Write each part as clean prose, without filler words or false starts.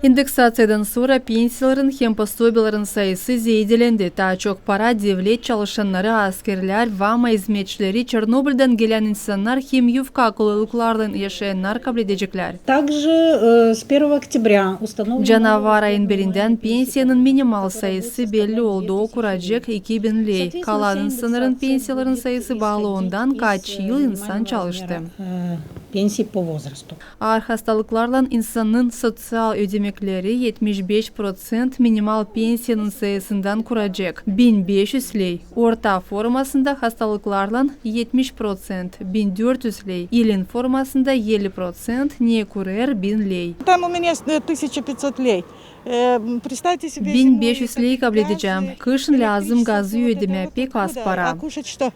Индексациядан sonra пенсияларын hem пособияларын sayısı zeydilendi. Daha çok para devlet çalışanları, askerler, vama hizmetçileri, Çernobil'den gelen insanlar hem yufka kololuklardan yaşayanlar kabul edecekler. Также с 1 октября установлено... Canavar ayın birinden pensiyanın minimal sayısı belli oldu. O kuracak 2000 lei. Kalan insanların pensiyaların sayısı bağlı ondan kaç yıl insan çalıştı. Пенсии по возрасту. Ağır hastalıklarla insanın sosyal ödemekleri 75% minimal pensiyanın sayısından kuracak. 1500 lei. Orta formasında hastalıklarla 70%, 1400 lei. İlin formasında 50%, ne kurar 1000 lei. Там у меня 1500 лей. Представьте себе... 1500 lei kabul edeceğim. Kışın lazım gazı ödeme pek az para. А кушать что?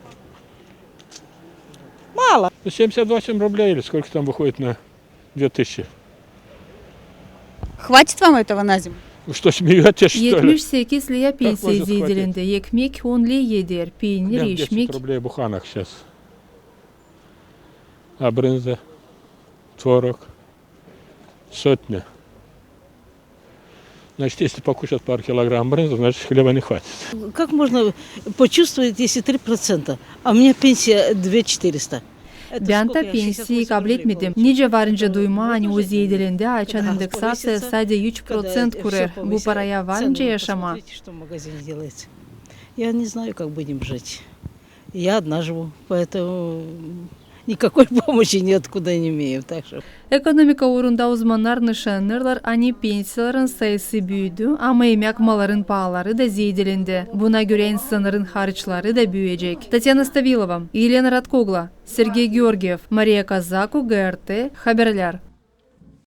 Мало. 78 рублей или сколько там выходит на 2000? Хватит вам этого на зиму? Вы что, смеетесь, что ли? 78 liraya pensiya может zeydilendi. Ekmek 10 lei yeder. Peynir, Прям 10 ekmek. рублей буханок сейчас. А брынза? Творог? Сотня. Значит, если покушать пару килограмм брынзы, значит, хлеба не хватит. Как можно почувствовать, если 3%, а у меня пенсия 2400? Ben de pensiyi kabul etmedim. Nice varınca duyma hani o zeydilendi. Açan indeksasiya sadece 3% kurar. Bu paraya varınca yaşama. Что в магазине делается? Я не знаю, как будем жить. Я одна живу, поэтому никакой помощи ниоткуда не имею. Так что... Ekonomika uğrunda uzmanlar nişanlarlar hani pensiyaların sayısı büyüdü ama emekmaların pahaları da zeydilendi. Buna göre insanların harçları da büyüyecek. Tatyana Stavilova, Елена Радкогла, Sergey Georgiev, Maria Kazako, GRT, Haberler.